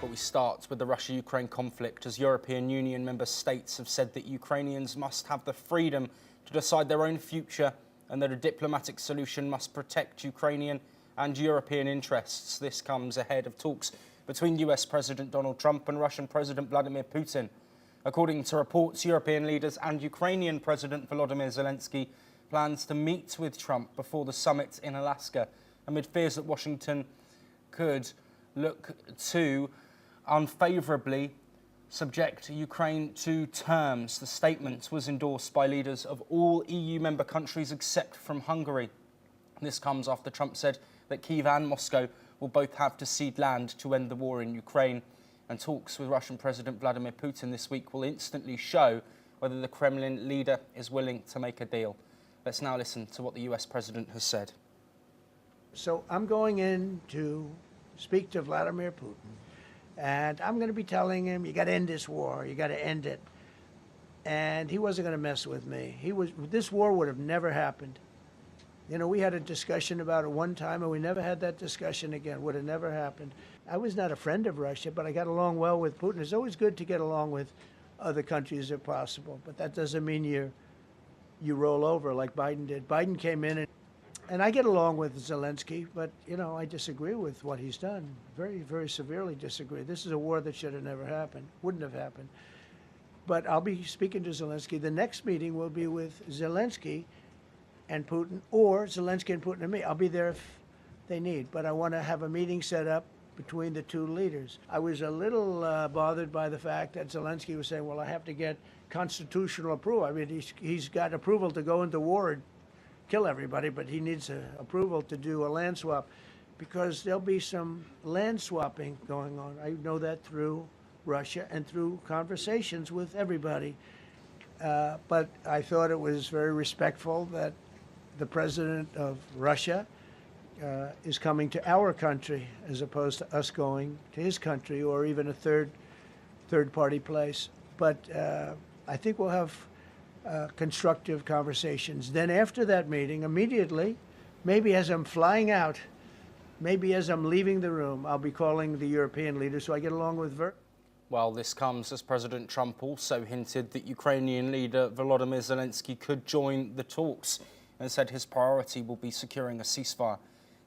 But we start with the Russia-Ukraine conflict, as European Union member states have said that Ukrainians must have the freedom to decide their own future and that a diplomatic solution must protect Ukrainian and European interests. This comes ahead of talks between US President Donald Trump and Russian President Vladimir Putin. According to reports, European leaders and Ukrainian President Volodymyr Zelenskiy plans to meet with Trump before the summit in Alaska, amid fears that Washington could look to unfavourably subject Ukraine to terms. The statement was endorsed by leaders of all EU member countries except from Hungary. This comes after Trump said that Kyiv and Moscow will both have to cede land to end the war in Ukraine. And talks with Russian President Vladimir Putin this week will instantly show whether the Kremlin leader is willing to make a deal. Let's now listen to what the US President has said. So I'm going in to speak to Vladimir Putin, and I'm going to be telling him, you got to end this war, you got to end it. And he wasn't going to mess with me. This war would have never happened. You know, we had a discussion about it one time, and we never had that discussion again. Would have never happened. I was not a friend of Russia, but I got along well with Putin. It's always good to get along with other countries if possible, but that doesn't mean you roll over like Biden did. Biden came in, and I get along with Zelenskiy, but, you know, I disagree with what he's done. Very, very severely disagree. This is a war that should have never happened, wouldn't have happened. But I'll be speaking to Zelenskiy. The next meeting will be with Zelenskiy and Putin, or Zelenskiy and Putin and me. I'll be there if they need, but I want to have a meeting set up between the two leaders. I was a little bothered by the fact that Zelenskiy was saying, well, I have to get constitutional approval. I mean, he's got approval to go into war and kill everybody, but he needs approval to do a land swap, because there'll be some land swapping going on. I know that through Russia and through conversations with everybody. But I thought it was very respectful that the president of Russia is coming to our country as opposed to us going to his country or even a third-party place. But I think we'll have constructive conversations. Then after that meeting, immediately, maybe as I'm flying out, maybe as I'm leaving the room, I'll be calling the European leaders so I get along with Well, this comes as President Trump also hinted that Ukrainian leader Volodymyr Zelenskiy could join the talks and said his priority will be securing a ceasefire.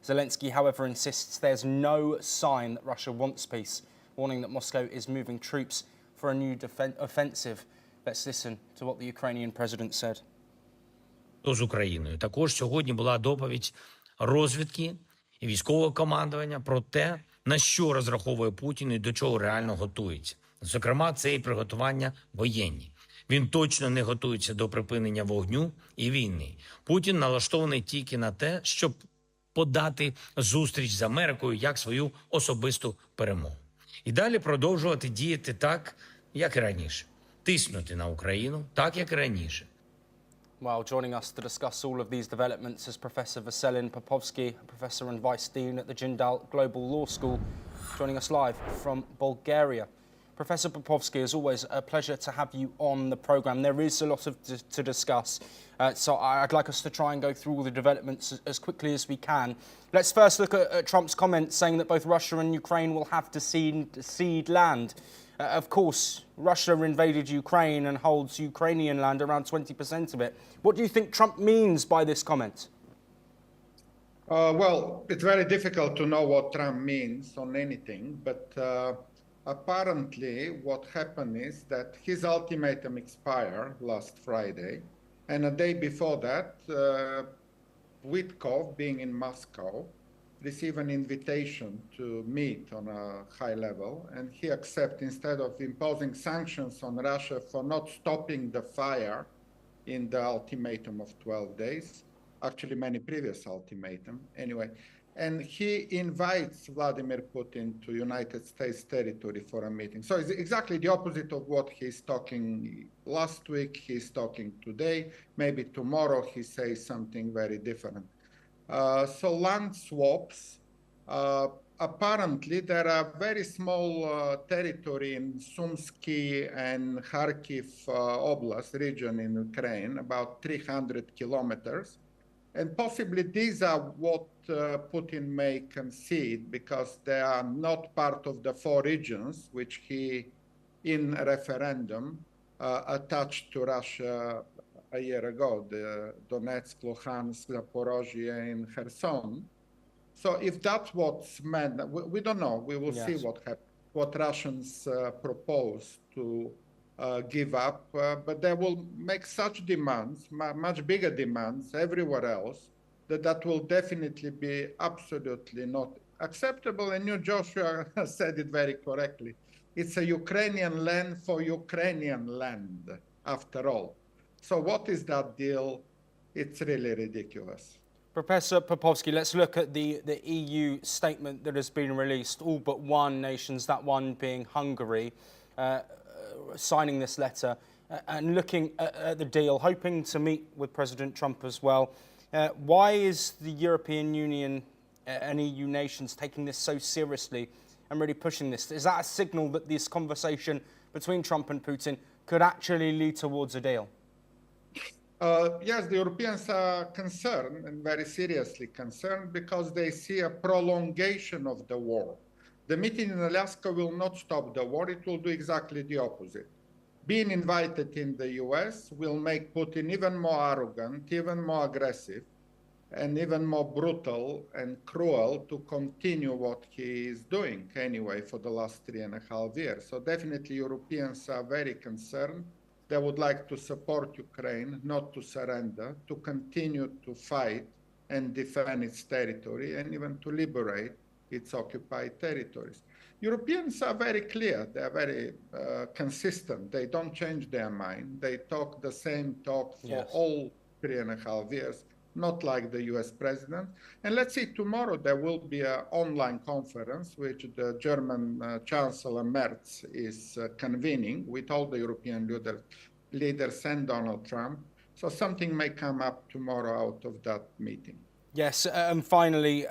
Zelenskiy, however, insists there's no sign that Russia wants peace, warning that Moscow is moving troops for a new offensive. Let's listen to what the Ukrainian president said. З Україною. Також сьогодні була доповідь розвідки і військового командування про те, на що розраховує Путін і до чого реально готується. Зокрема, це і приготування воєнні. Він точно не готується до припинення вогню і війни. Путін налаштований тільки на те, щоб подати зустріч з Америкою як свою особисту перемогу. І далі продовжувати діяти так, як і раніше. Тиснути на Україну так, як і раніше. Well, joining us to discuss all of these developments is Professor Vasilin Popovsky, a professor and vice dean at the Jindal Global Law School, joining us live from Bulgaria. Professor Popovsky, as always, a pleasure to have you on the programme. There is a lot to discuss, so I'd like us to try and go through all the developments as quickly as we can. Let's first look at Trump's comments saying that both Russia and Ukraine will have to cede land. Of course, Russia invaded Ukraine and holds Ukrainian land, around 20% of it. What do you think Trump means by this comment? Well, it's very difficult to know what Trump means on anything, but apparently what happened is that his ultimatum expired last Friday, and a day before that, Witkoff, being in Moscow, received an invitation to meet on a high level, and he accepted, instead of imposing sanctions on Russia for not stopping the fire in the ultimatum of 12 days, actually many previous ultimatum anyway, and he invites Vladimir Putin to United States territory for a meeting. So it's exactly the opposite of what he's talking last week, he's talking today, maybe tomorrow he says something very different. So land swaps, apparently there are very small territory in Sumsky and Kharkiv Oblast region in Ukraine, about 300 kilometers. And possibly these are what Putin may concede because they are not part of the four regions which he, in a referendum, attached to Russia a year ago, the Donetsk, Luhansk, Zaporozhye, and Kherson. So if that's what's meant, we don't know. We will see what Russians propose to give up, but they will make such demands, much bigger demands everywhere else, that will definitely be absolutely not acceptable. And you, Joshua, said it very correctly. It's a Ukrainian land for Ukrainian land, after all. So what is that deal? It's really ridiculous. Professor Popovsky, let's look at the EU statement that has been released, all but one nations, that one being Hungary, signing this letter and looking at the deal, hoping to meet with President Trump as well. Why is the European Union and EU nations taking this so seriously and really pushing this? Is that a signal that this conversation between Trump and Putin could actually lead towards a deal? Yes, the Europeans are concerned, and very seriously concerned, because they see a prolongation of the war. The meeting in Alaska will not stop the war. It will do exactly the opposite. Being invited in the US will make Putin even more arrogant, even more aggressive, and even more brutal and cruel to continue what he is doing anyway for the last 3.5 years. So definitely Europeans are very concerned. They would like to support Ukraine, not to surrender, to continue to fight and defend its territory, and even to liberate its occupied territories. Europeans are very clear. They are very consistent. They don't change their mind. They talk the same talk for all 3.5 years, not like the US president. And let's see, tomorrow there will be an online conference which the German Chancellor Merz is convening with all the European leaders and Donald Trump. So something may come up tomorrow out of that meeting. Yes, and finally,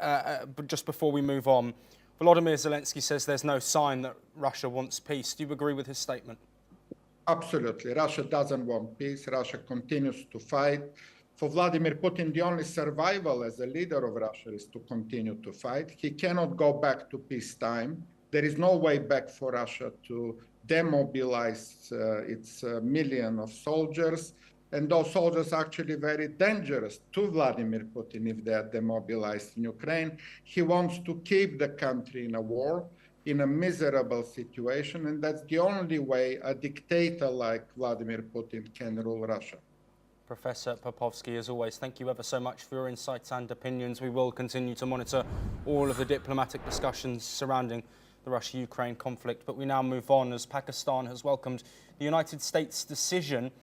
but just before we move on, Volodymyr Zelensky says there's no sign that Russia wants peace. Do you agree with his statement? Absolutely. Russia doesn't want peace. Russia continues to fight. For Vladimir Putin, the only survival as a leader of Russia is to continue to fight. He cannot go back to peacetime. There is no way back for Russia to demobilize its million of soldiers. And those soldiers are actually very dangerous to Vladimir Putin if they are demobilized in Ukraine. He wants to keep the country in a war, in a miserable situation. And that's the only way a dictator like Vladimir Putin can rule Russia. Professor Popovsky, as always, thank you ever so much for your insights and opinions. We will continue to monitor all of the diplomatic discussions surrounding the Russia-Ukraine conflict. But we now move on as Pakistan has welcomed the United States' decision